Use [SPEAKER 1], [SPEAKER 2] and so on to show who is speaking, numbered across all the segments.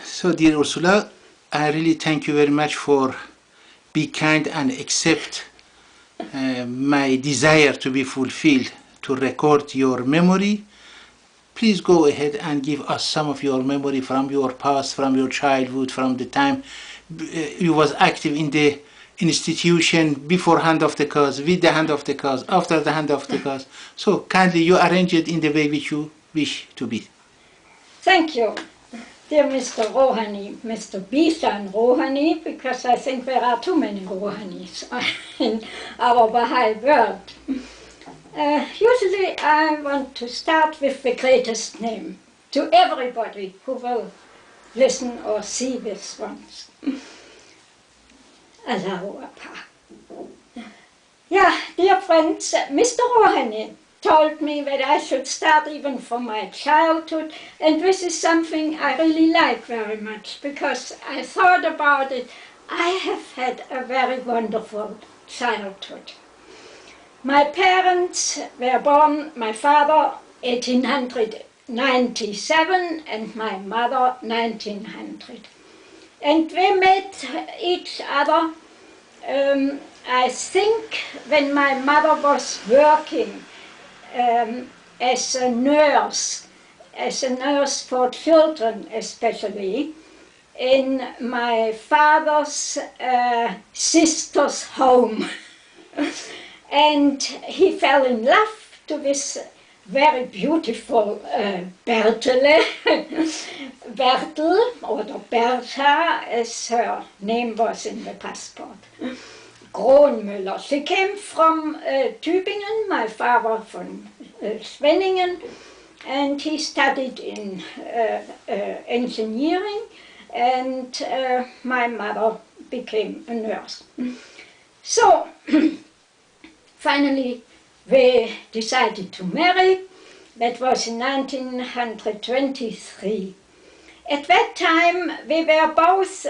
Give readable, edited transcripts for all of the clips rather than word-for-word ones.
[SPEAKER 1] So, dear Ursula, I really thank you very much for being kind and accept my desire to be fulfilled to record your memory. Please go ahead and give us some of your memory from your past, from your childhood, from the time you was active in the institution before hand of the cause, with the hand of the cause, after the hand of the cause. So kindly you arrange it in the way which you wish to be.
[SPEAKER 2] Thank you, dear Mr. Rohani, Mr. Bijan Rohani, because I think there are too many Rohanis in our Baha'i world. Usually I want to start with the greatest name to everybody who will listen or see this once. Allahu Akbar. Yeah, dear friends, Mr. Rohani told me that I should start even from my childhood, and this is something I really like very much, because I thought about it. I have had a very wonderful childhood. My parents were born, my father 1897 and my mother 1900. And they met each other, I think, when my mother was working as a nurse for children especially, in my father's sister's home. And he fell in love to this very beautiful Bertele, Bertel, or Bertha, as her name was in the passport. Kronmüller. She came from Tübingen, my father from Schwenningen, and he studied in engineering, and my mother became a nurse. So, finally, we decided to marry. That was in 1923. At that time, we were both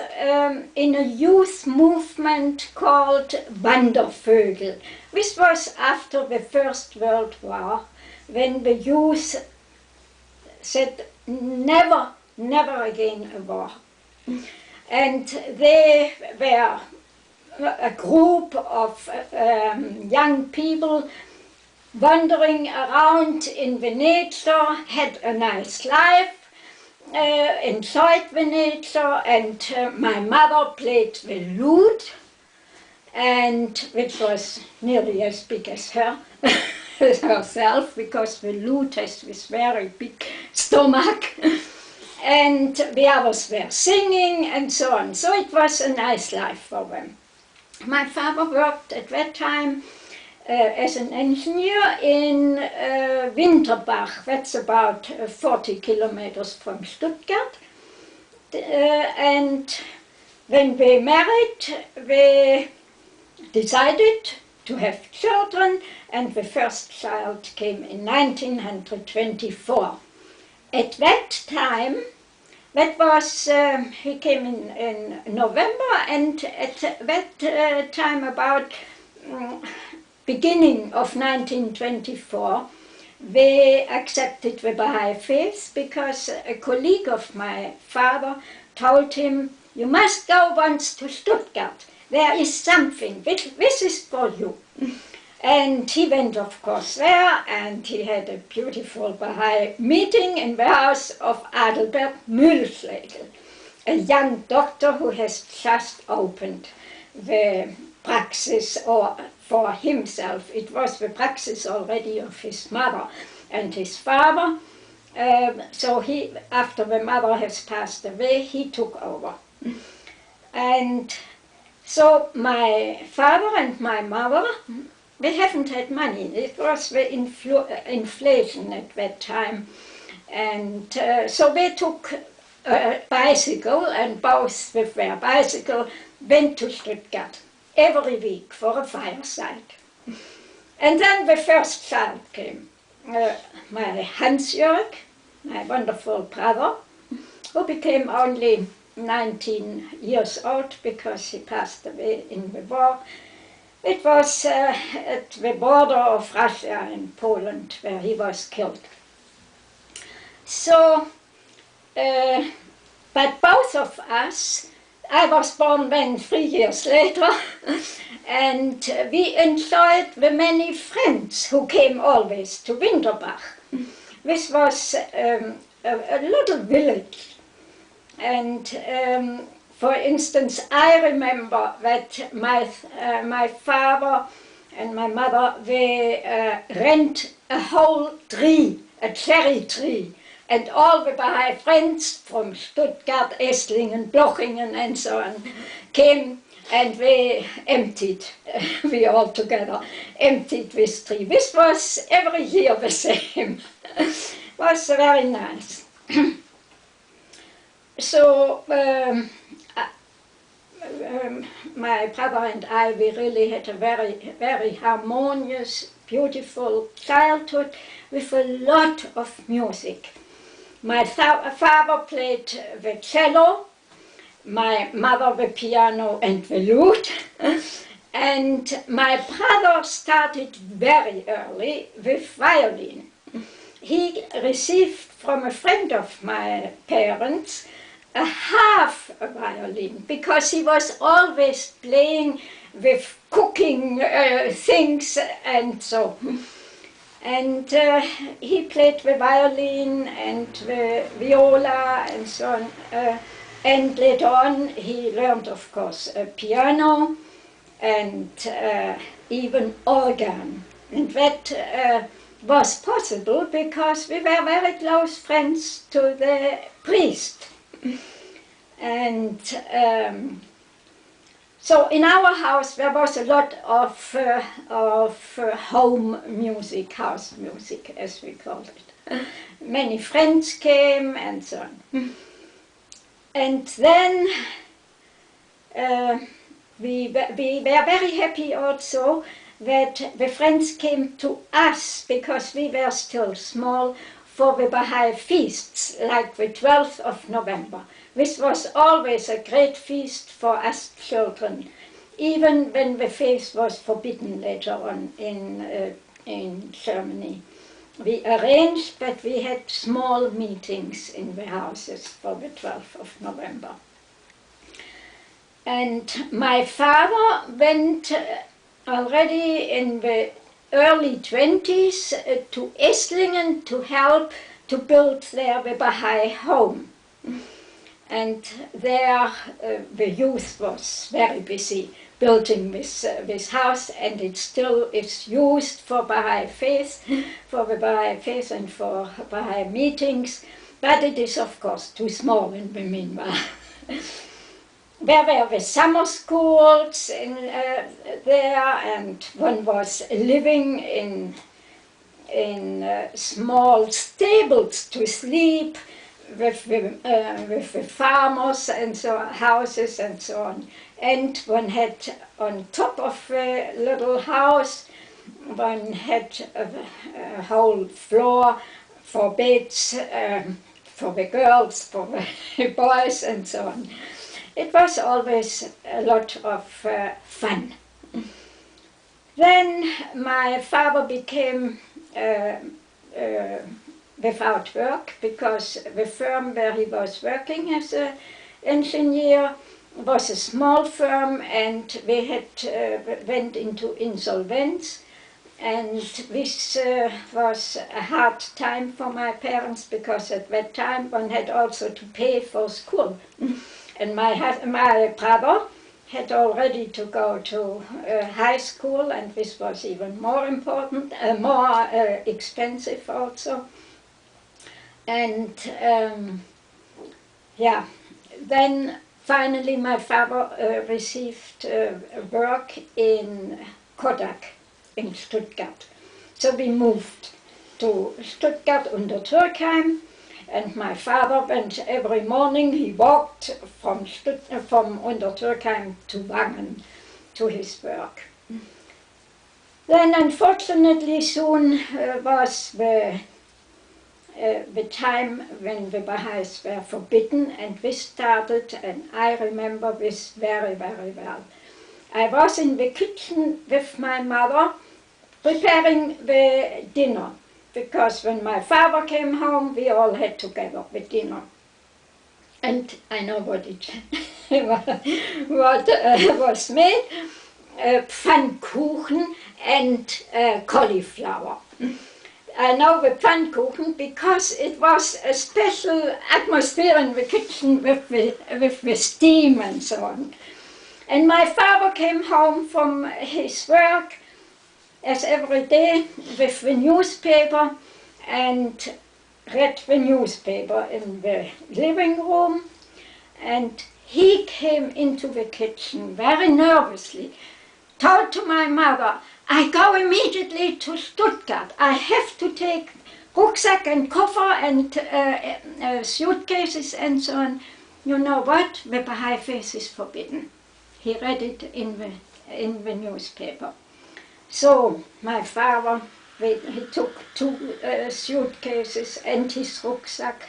[SPEAKER 2] in a youth movement called Wandervögel. This was after the First World War, when the youth said, never, never again a war. And they were a group of young people wandering around in the nature, had a nice life, enjoyed the nature, and my mother played the lute, and which was nearly as big as her as herself, because the lute has this very big stomach, and the others were singing and so on. So it was a nice life for them. My father worked at that time as an engineer in Winterbach. That's about 40 kilometers from Stuttgart. And when we married, we decided to have children, and the first child came in 1924. At that time, that was, he came in November, and at that time, about beginning of 1924, we accepted the Baha'i faith, because a colleague of my father told him, you must go once to Stuttgart. There is something, this is for you. And he went, of course, there, and he had a beautiful Baha'i meeting in the house of Adelbert Mühlschlegel, a young doctor who has just opened the praxis, or for himself. It was the praxis already of his mother and his father. So he, after the mother has passed away, he took over. And so my father and my mother, they haven't had money. It was the inflation at that time. And so they took a bicycle, and both with their bicycle went to Stuttgart every week for a fireside. And then the first child came. My Hans-Jörg, my wonderful brother, who became only 19 years old because he passed away in the war. It was at the border of Russia and Poland where he was killed. So but both of us, I was born then 3 years later, and we enjoyed the many friends who came always to Winterbach. This was a little village, and for instance, I remember that my father and my mother, they rent a whole tree, a cherry tree, and all the Baha'i friends from Stuttgart, Esslingen, Blochingen and so on came, and they emptied, we all together emptied this tree. This was every year the same. Was very nice. So my brother and I, we really had a very, very harmonious, beautiful childhood with a lot of music. My father played the cello, my mother the piano and the lute, and my brother started very early with violin. He received from a friend of my parents a half violin, because he was always playing with cooking things and so. And he played the violin and the viola and so on. And later on he learned, of course, piano and even organ. And that was possible because we were very close friends to the priest. And so in our house there was a lot of home music, house music as we called it. Many friends came and so on. And then we were very happy also that the friends came to us, because we were still small, for the Baha'i feasts, like the 12th of November. This was always a great feast for us children, even when the feast was forbidden later on in Germany. We arranged that we had small meetings in the houses for the 12th of November. And my father went already in the early 20s to Esslingen to help to build there the Baha'i home. And there the youth was very busy building this house, and it still is used for Baha'i faith, for the Baha'i faith and for Baha'i meetings, but it is of course too small in the meanwhile. There were the summer schools there, and one was living in small stables to sleep with the farmers and so on, houses and so on. And one had on top of the little house, one had a whole floor for beds for the girls, for the boys and so on. It was always a lot of fun. Then my father became without work, because the firm where he was working as an engineer was a small firm, and we had went into insolvency, and this was a hard time for my parents, because at that time one had also to pay for school. And my brother had already to go to high school, and this was even more important, more expensive also. And yeah, then finally my father received work in Kodak in Stuttgart. So we moved to Stuttgart under Turkheim. And my father went every morning, he walked from Untertürkheim to Wangen, to his work. Then unfortunately soon was the time when the Baha'is were forbidden, and this started, and I remember this very, very well. I was in the kitchen with my mother preparing the dinner, because when my father came home, we all had together the dinner. and I know what it was made, Pfannkuchen and cauliflower. I know the Pfannkuchen because it was a special atmosphere in the kitchen with the steam and so on. And my father came home from his work as every day with the newspaper and read the newspaper in the living room, and he came into the kitchen very nervously, told to my mother, I go immediately to Stuttgart. I have to take rucksack and koffer and suitcases and so on. You know what? The Baha'i faith is forbidden. He read it in the newspaper. So my father, he took 2 suitcases and his rucksack,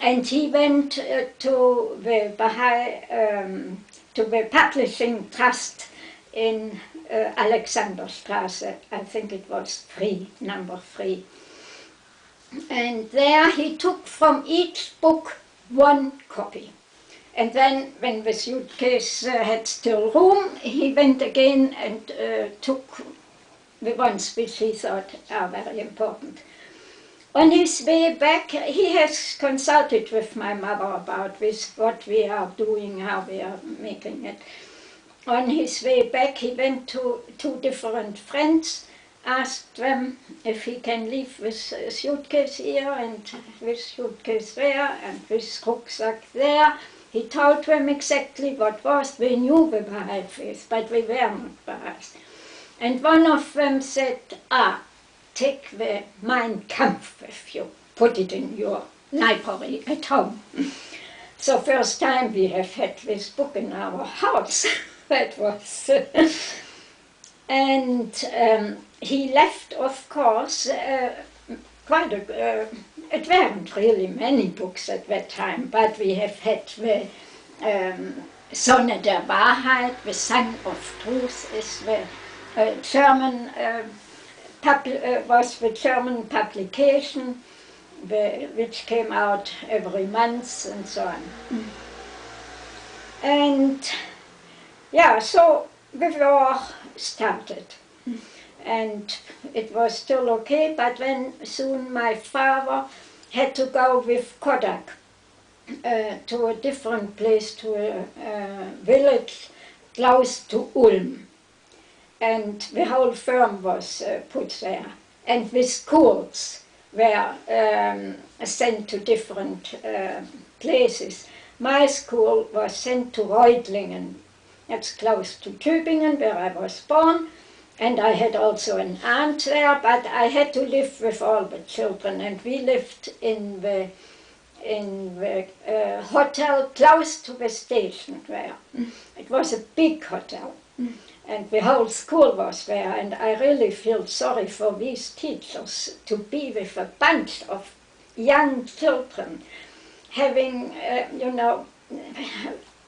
[SPEAKER 2] and he went to the Baha'i, to the publishing trust in Alexanderstraße. I think it was 3, number 3. And there he took from each book 1 copy. And then, when the suitcase had still room, he went again and took the ones which he thought are very important. On his way back, he has consulted with my mother about this, what we are doing, how we are making it. On his way back, he went to 2 different friends, asked them if he can leave this suitcase here and this suitcase there and this rucksack there. He told them exactly what was. We knew the Baha'i faith, but we were not Baha'is. And one of them said, take the Mein Kampf with you, put it in your library at home. So first time we have had this book in our house. That was... and he left, of course, quite a... it weren't really many books at that time, but we have had the Sonne der Wahrheit, the Sun of Truth is the German, was the German publication, which came out every month and so on. And yeah, so the war started. And it was still okay, but then soon my father had to go with Kodak to a different place, to a village close to Ulm. And the whole firm was put there. And the schools were sent to different places. My school was sent to Reutlingen. That's close to Tübingen, where I was born. And I had also an aunt there, but I had to live with all the children, and we lived in the hotel close to the station there. It was a big hotel, and the whole school was there, and I really feel sorry for these teachers to be with a bunch of young children, having, you know,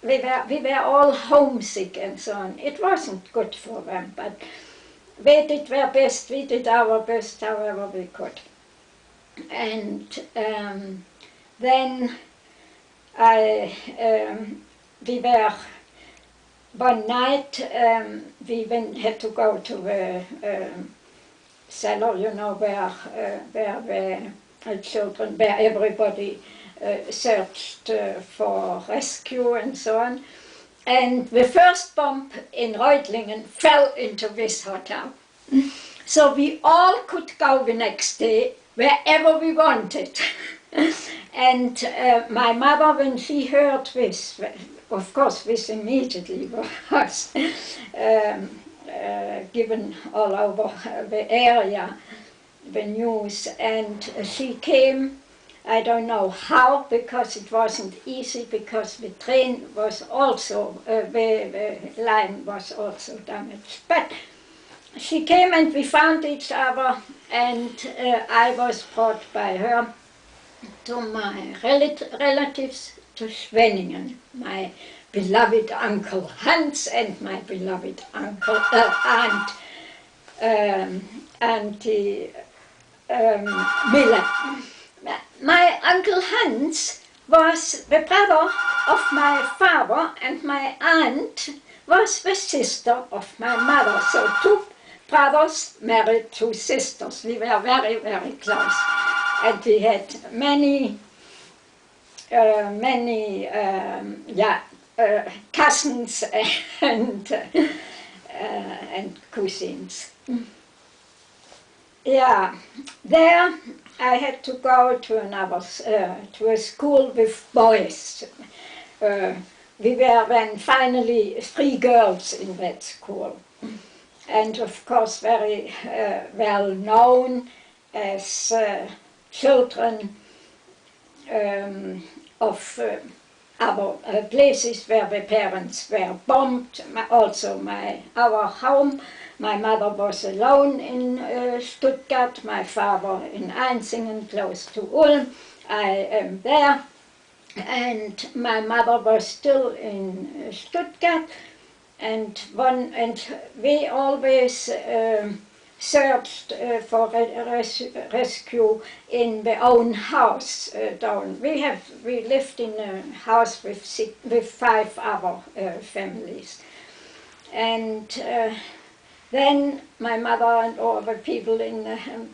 [SPEAKER 2] we were all homesick and so on. It wasn't good for them, but they did their best, we did our best however we could. And then we were, one night we had to go to the cellar, you know, where the children, where everybody searched for rescue and so on. And the first bomb in Reutlingen fell into this hotel. So we all could go the next day wherever we wanted. And my mother, when she heard this, of course this immediately was given all over the area, the news, and she came. I don't know how, because it wasn't easy, because the train was also, the line was also damaged. But she came and we found each other, and I was brought by her to my relatives to Schwenningen, my beloved Uncle Hans and my beloved uncle, aunt, Auntie Miller. My Uncle Hans was the brother of my father, and my aunt was the sister of my mother. So two brothers married two sisters. We were very, very close. And we had many cousins and cousins. Yeah, there I had to go to another to a school with boys. We were then finally 3 girls in that school, and of course very well known as children of other places where the parents were bombed. Also our home. My mother was alone in Stuttgart, my father in Einsingen, close to Ulm. I am there, and my mother was still in Stuttgart, and we always searched for rescue in their own house down. We lived in a house with 5 other families, and then my mother and all the people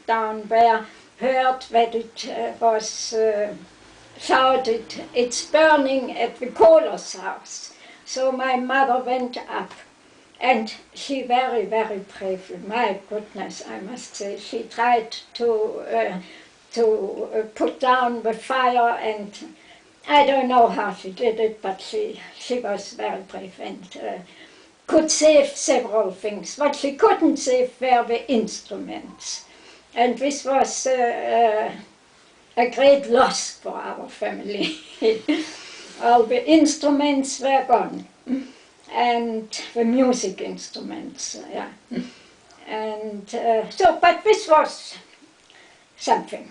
[SPEAKER 2] down there heard that it was shouted, "It's burning at the Kohler's house." So my mother went up, and she very, very bravely, my goodness, I must say, she tried to put down the fire, and I don't know how she did it, but she was very brave and could save several things. What she couldn't save were the instruments. And this was a great loss for our family. All the instruments were gone, and the music instruments, yeah. And but this was something.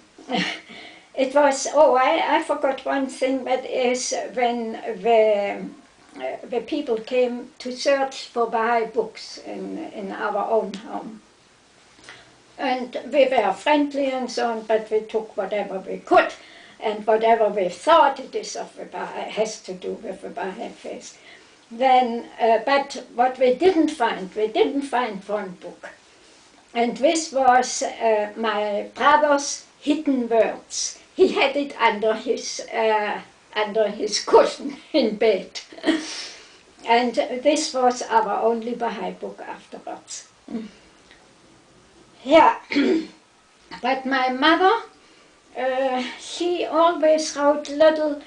[SPEAKER 2] It was, I forgot one thing, that is when the people came to search for Baha'i books in our own home. And we were friendly and so on, but we took whatever we could, and whatever we thought it is of the Baha'i has to do with the Baha'i faith. Then, but what we didn't find one book. And this was my brother's hidden words. He had it under his cushion in bed. And this was our only Baha'i book afterwards. Yeah, but my mother, she always wrote little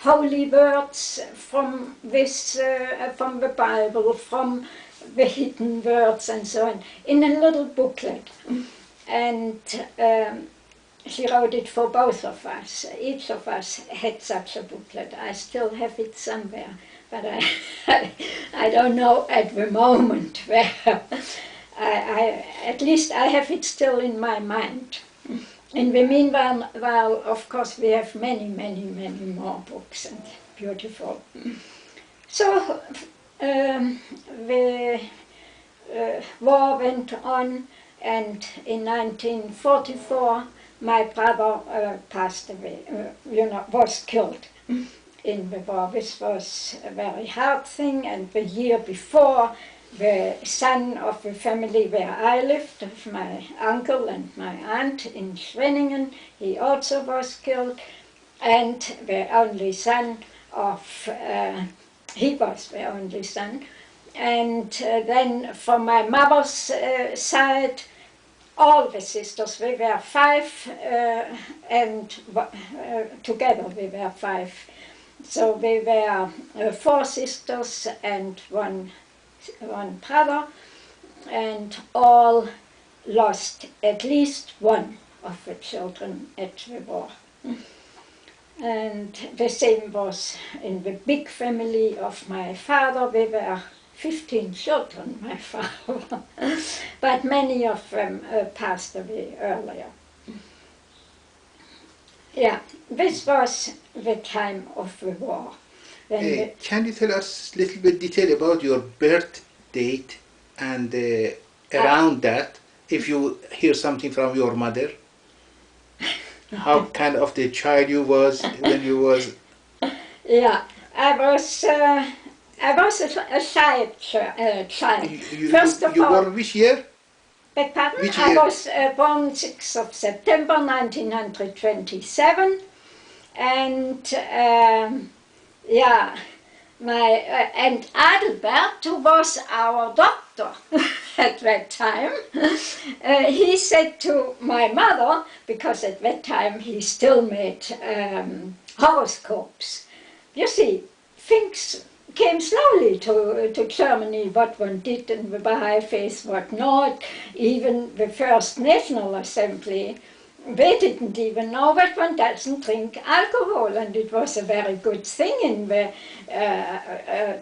[SPEAKER 2] holy words from the Bible, from the hidden words and so on, in a little booklet. And she wrote it for both of us. Each of us had such a booklet. I still have it somewhere, but I don't know at the moment where. At least I have it still in my mind. In the meanwhile, of course, we have many, many, many more books, and beautiful. So the war went on, and in 1944 my brother passed away, was killed in the war. This was a very hard thing, and the year before, the son of the family where I lived, of my uncle and my aunt in Schwenningen, he also was killed, and the only son he was the only son. And then from my mother's side, all the sisters, we were 5, and together we were 5. So we were 4 sisters and one brother, and all lost at least one of the children at the war. And the same was in the big family of my father. We were 15 children, my father, but many of them passed away earlier. Yeah, this was the time of the war.
[SPEAKER 1] Can you tell us a little bit detail about your birth date and around that, if you hear something from your mother? How kind of the child you was when you was?
[SPEAKER 2] Yeah, I was a shy child. First of
[SPEAKER 1] You
[SPEAKER 2] all,
[SPEAKER 1] born which year?
[SPEAKER 2] beg pardon?
[SPEAKER 1] Which
[SPEAKER 2] I
[SPEAKER 1] year?
[SPEAKER 2] was born 6th of September 1927, and yeah, my and Adelbert, who was our doctor at that time, he said to my mother, because at that time he still made horoscopes. You see, things came slowly to Germany, what one did in the Baha'i faith, what not. Even the first National Assembly, they didn't even know that one doesn't drink alcohol, and it was a very good thing in the,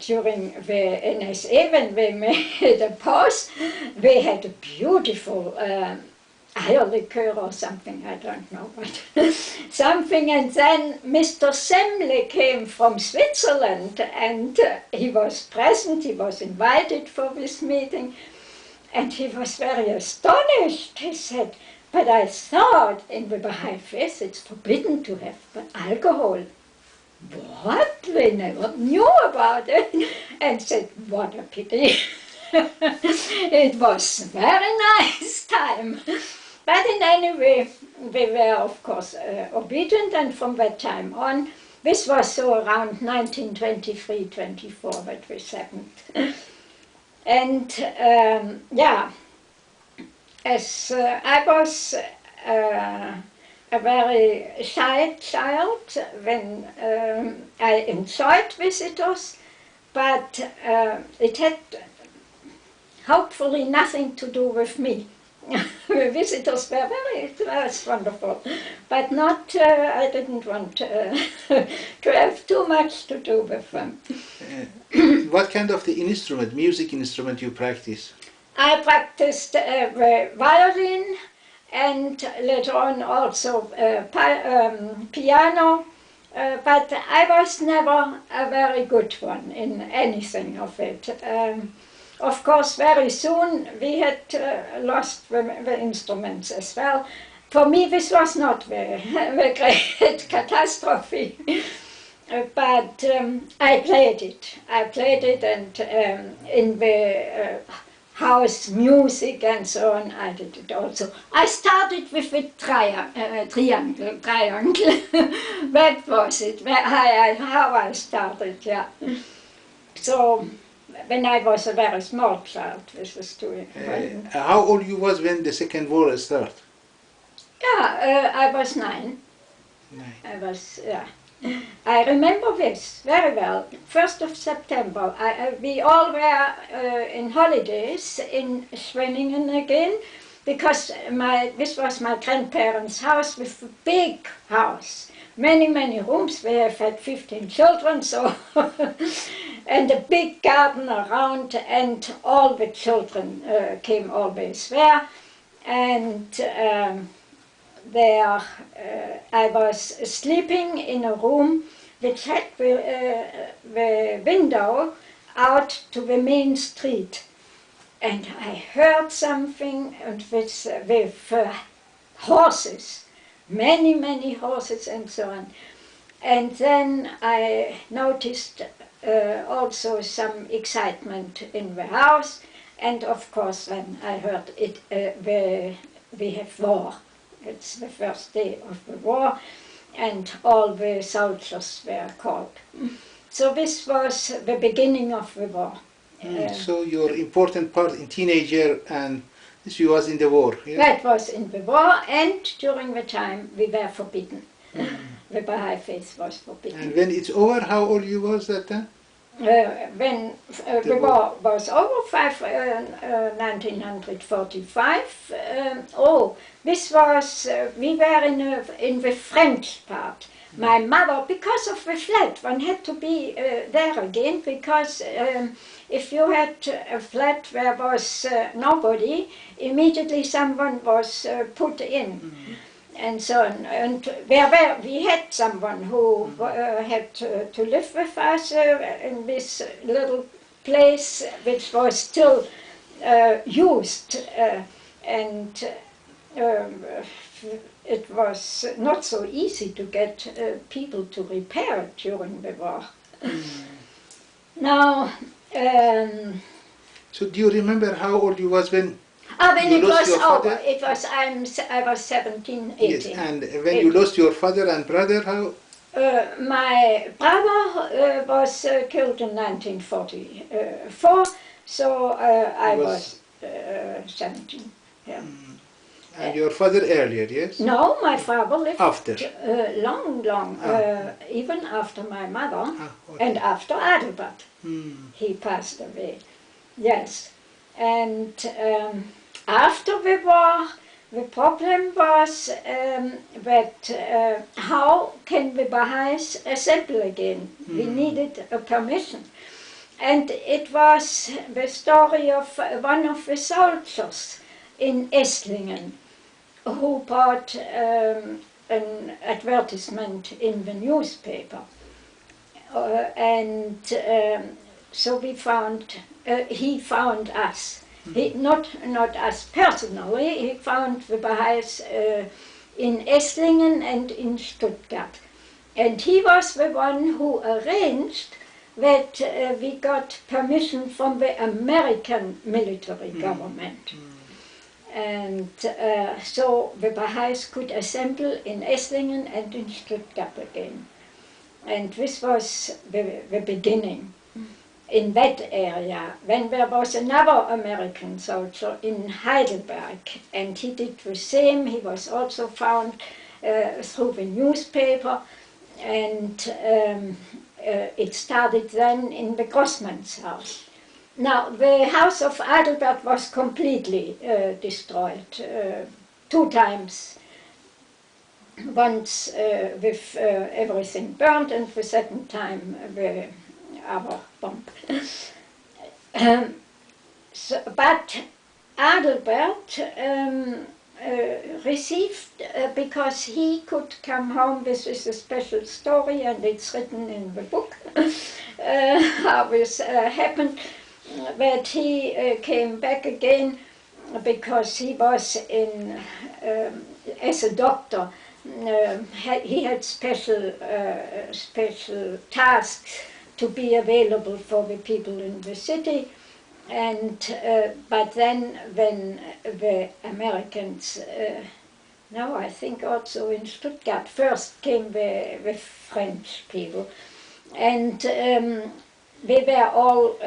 [SPEAKER 2] during the NSA when they made a pause. They had a beautiful Eierlikör or something, I don't know what, something, and then Mr. Semle came from Switzerland, and he was present, he was invited for this meeting, and he was very astonished. He said, but I thought in the Baha'i faith it's forbidden to have alcohol. What? They never knew about it, and said, what a pity. It was a very nice time. But in any way, we were of course obedient, and from that time on, this was so around 1923-24 that this happened. And yeah, as I was a very shy child when I enjoyed visitors, but it had hopefully nothing to do with me. The visitors were it was wonderful, but not, I didn't want to have too much to do with them.
[SPEAKER 1] What kind of the instrument, music instrument you practice?
[SPEAKER 2] I practiced the violin, and later on also piano, but I was never a very good one in anything of it. Of course, very soon we had lost the instruments as well. For me, this was not the great catastrophe, but I played it. I played it, and in the house music and so on, I did it also. I started with the triangle. That was it, how I started, yeah. So, when I was a very small child, this was doing.
[SPEAKER 1] How old you was when the Second War started?
[SPEAKER 2] Yeah, I was 9.
[SPEAKER 1] 9.
[SPEAKER 2] I was, yeah. I remember this very well. 1st of September, we all were in holidays in Schwenningen again, because this was my grandparents' house with a big house. Many rooms. We have had 15 children, so and a big garden around, and all the children came always there. And there I was sleeping in a room which had the window out to the main street. And I heard something, and with horses. Many horses and so on. And then I noticed also some excitement in the house, and of course then I heard it, we have war. It's the first day of the war, and all the soldiers were called. So this was the beginning of the war.
[SPEAKER 1] So your important part in teenager, and this was in the war, yeah?
[SPEAKER 2] That was in the war, and during the time we were forbidden. The Baha'i faith was forbidden.
[SPEAKER 1] And when it's over, how old you was that time?
[SPEAKER 2] When the war was over, 1945, this was, we were in the French part. My mother, because of the flat, one had to be there again, because if you had a flat where was nobody, immediately someone was put in. And so on. And we had someone who had to live with us in this little place, which was still used. And it was not so easy to get people to repair it during the war. Now,
[SPEAKER 1] So do you remember how old you was when
[SPEAKER 2] when
[SPEAKER 1] you
[SPEAKER 2] it
[SPEAKER 1] lost
[SPEAKER 2] was
[SPEAKER 1] your
[SPEAKER 2] over,
[SPEAKER 1] father?
[SPEAKER 2] I was 17, 18.
[SPEAKER 1] Yes, and when you lost your father and brother, how?
[SPEAKER 2] My brother was killed in 1944, so I was 17. Yeah.
[SPEAKER 1] And your father earlier, yes?
[SPEAKER 2] No, my father lived
[SPEAKER 1] After?
[SPEAKER 2] long, even after my mother
[SPEAKER 1] Okay.
[SPEAKER 2] and after Adelbert.
[SPEAKER 1] Hmm.
[SPEAKER 2] He passed away, yes. And after the war, the problem was that how can the Baha'is assemble again? We needed a permission. And it was the story of one of the soldiers in Esslingen who bought an advertisement in the newspaper. So we found, he found us. Not us personally, he found the Baha'is in Esslingen and in Stuttgart. And he was the one who arranged that we got permission from the American military government. And so the Baha'is could assemble in Esslingen and in Stuttgart again. And this was the beginning in that area. Then there was another American soldier in Heidelberg, and he did the same. He was also found through the newspaper, and it started then in the Grossman's house. Now, the house of Adelbert was completely destroyed 2 times. Once with everything burned, and the second time the other bomb. But Adelbert received, because he could come home, this is a special story and it's written in the book, how this happened, that he came back again because he was in, as a doctor, he had special tasks to be available for the people in the city, and but then when the Americans, no, I think also in Stuttgart, first came the French people, and they were all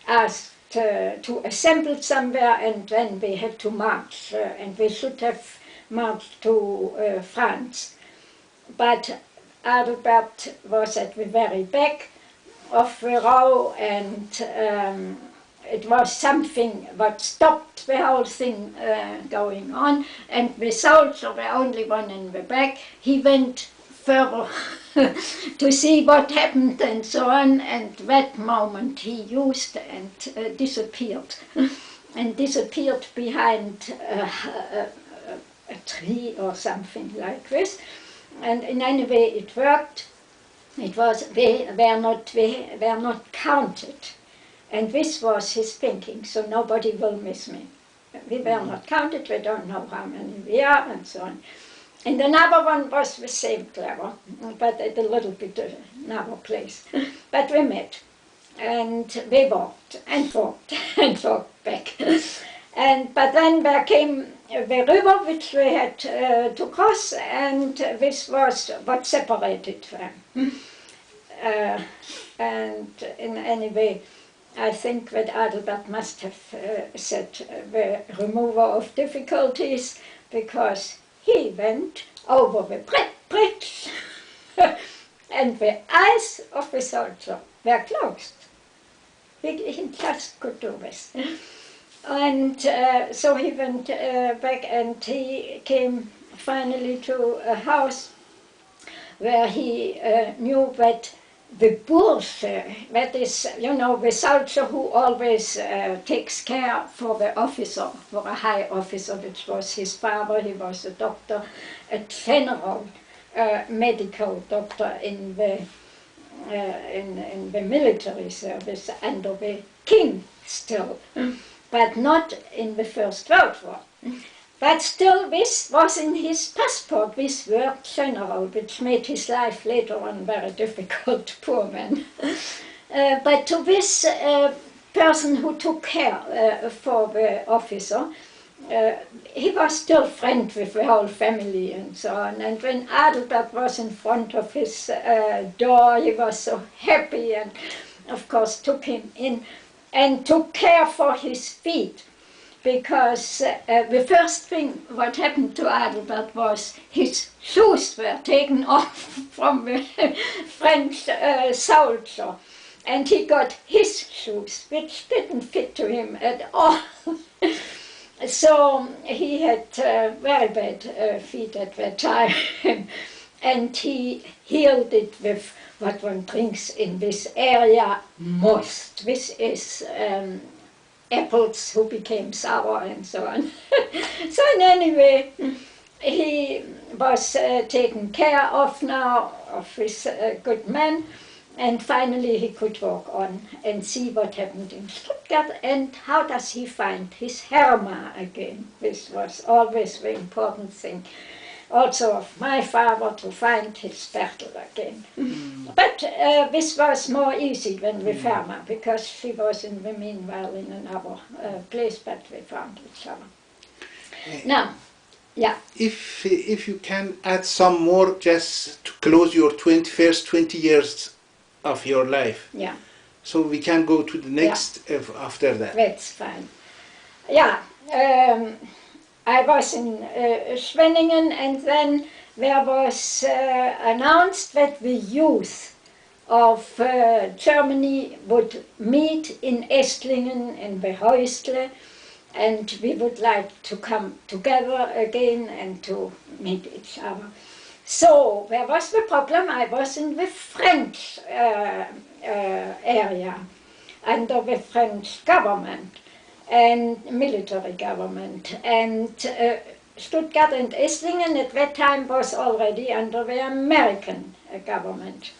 [SPEAKER 2] asked to assemble somewhere, and then they had to march, and they should have marched to France. But Adelbert was at the very back of the row, and it was something that stopped the whole thing going on, and the soldier, the only one in the back, he went further to see what happened and so on, and that moment he used and disappeared, and disappeared behind a tree or something like this. And in any way it worked. It was, they were not counted, and this was his thinking, so nobody will miss me. We were not counted, we don't know how many we are, and so on. And another one was the same clever, but at a little bit another place. But we met, and we walked and walked and walked back. But then there came the river which we had to cross, and this was what separated them. And in any way, I think that Adelbert must have said the remover of difficulties, because he went over the bridge and the eyes of the soldier were closed. He just could do this. And so he went back, and he came finally to a house where he knew that the Bursche, that is, you know, the soldier who always takes care for the officer, for a high officer, which was his father. He was a doctor, a general medical doctor in the military service under the king still, but not in the First World War. But still, this was in his passport, this word general, which made his life later on very difficult, poor man. But to this person who took care for the officer, he was still friend with the whole family and so on. And when Adelbert was in front of his door, he was so happy and, of course, took him in and took care for his feet. Because the first thing what happened to Adelbert was his shoes were taken off from the French soldier. And he got his shoes, which didn't fit to him at all. So he had very bad feet at that time. And he healed it with what one drinks in this area, most. This is apples who became sour and so on. So in any way, he was taken care of now, of this good man, and finally he could walk on and see what happened in Stuttgart and how does he find his Herma again. This was always the important thing. Also of my father to find his Bertel again. But this was more easy than with Herma, because she was in the meanwhile in another place, but we found each other. Now, yeah.
[SPEAKER 1] If you can add some more just to close your first 20 years of your life.
[SPEAKER 2] Yeah.
[SPEAKER 1] So we can go to the next after that.
[SPEAKER 2] That's fine. Yeah. I was in Schwenningen, and then there was announced that the youth of Germany would meet in Esslingen in the Häusle, and we would like to come together again and to meet each other. So where was the problem? I was in the French area, under the French government and military government, and Stuttgart and Esslingen at that time was already under the American government.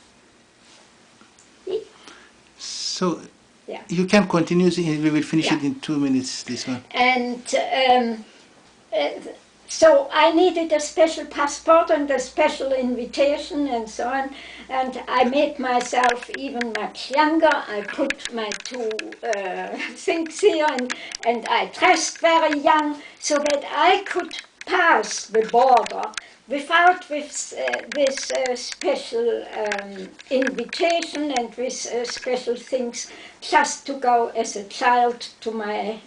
[SPEAKER 1] So
[SPEAKER 2] yeah.
[SPEAKER 1] You can continue, we will finish it in 2 minutes, this one.
[SPEAKER 2] And so I needed a special passport and a special invitation and so on, and I made myself even much younger. I put my two things here, and I dressed very young so that I could pass the border without this special invitation and with special things, just to go as a child to my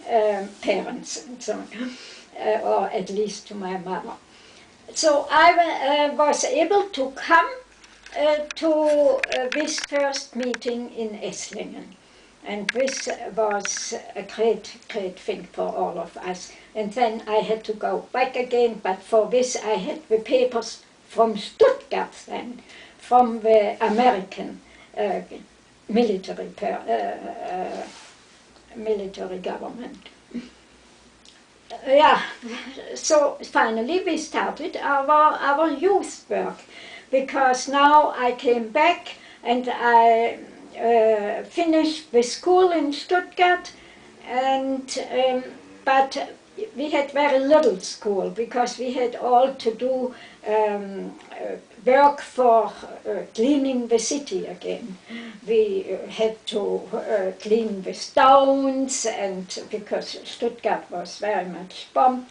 [SPEAKER 2] parents and so on. Or at least to my mother. So I was able to come to this first meeting in Esslingen. And this was a great, great thing for all of us. And then I had to go back again, but for this I had the papers from Stuttgart then, from the American military government. Yeah, so finally we started our youth work, because now I came back and I finished the school in Stuttgart, and but we had very little school because we had all to do work for cleaning the city again. We had to clean the stones, and because Stuttgart was very much bombed.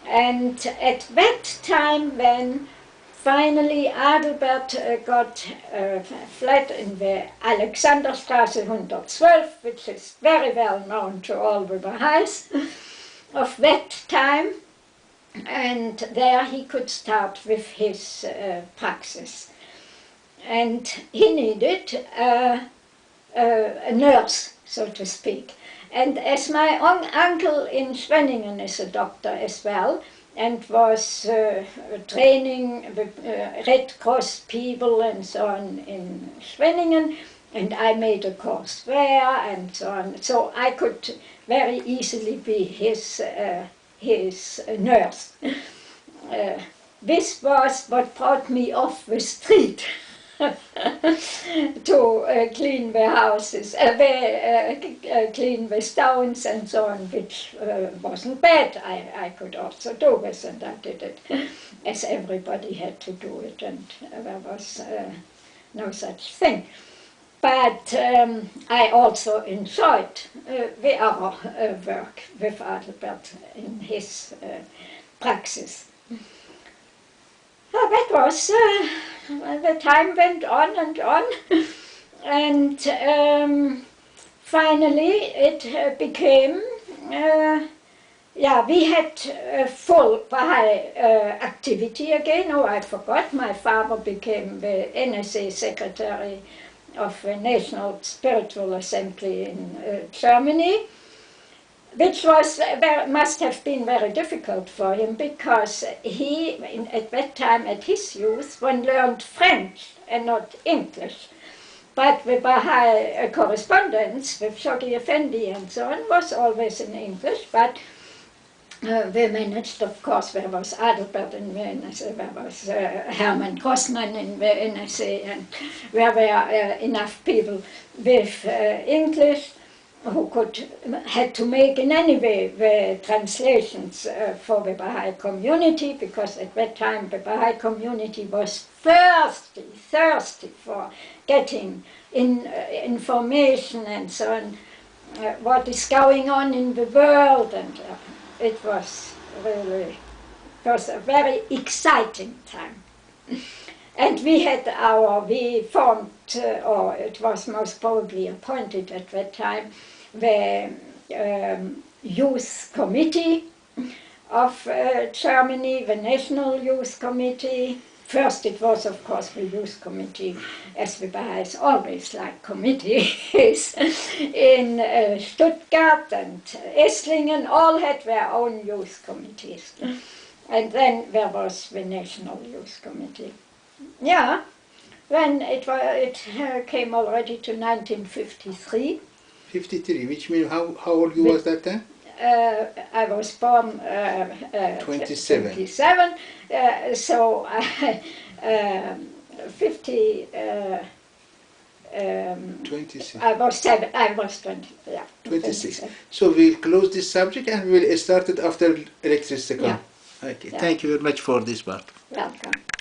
[SPEAKER 2] And at that time when finally Adelbert got a flat in the Alexanderstraße 112, which is very well known to all the Baha'is of that time, and there he could start with his praxis. And he needed a nurse, so to speak. And as my uncle in Schwenningen is a doctor as well, and was training the Red Cross people and so on in Schwenningen, and I made a course there and so on. So I could very easily be his nurse. This was what brought me off the street. to clean the houses, clean the stones and so on, which wasn't bad. I could also do this, and I did it as everybody had to do it, and there was no such thing. But I also enjoyed the other work with Adelbert in his praxis. That was, the time went on, and finally it became, we had full Baha'i activity again. Oh, I forgot, my father became the NSA secretary of the National Spiritual Assembly in Germany, which was must have been very difficult for him, because he, at that time, at his youth, one learned French and not English. But the Baha'i correspondence with Shoghi Effendi and so on was always in English, but we managed, of course. There was Adelbert in the NSA, there was Hermann Grossmann in the NSA, and there were enough people with English who had to make in any way the translations for the Baha'i community, because at that time the Baha'i community was thirsty for getting information and so on, what is going on in the world, and it was a very exciting time. And we formed, or it was most probably appointed at that time, the Youth Committee of Germany, the National Youth Committee. First it was, of course, the Youth Committee, as the Baha'is always like committees, in Stuttgart and Esslingen, all had their own youth committees. And then there was the National Youth Committee. Yeah, then it came already to 1953.
[SPEAKER 1] 53, which means how old you was that time?
[SPEAKER 2] I was born
[SPEAKER 1] 27.
[SPEAKER 2] 27, so 50.
[SPEAKER 1] 26.
[SPEAKER 2] I was 20. Yeah.
[SPEAKER 1] 26. So we'll close this subject and we'll start it after electricity.
[SPEAKER 2] Yeah.
[SPEAKER 1] Okay.
[SPEAKER 2] Yeah.
[SPEAKER 1] Thank you very much for this part.
[SPEAKER 2] Welcome.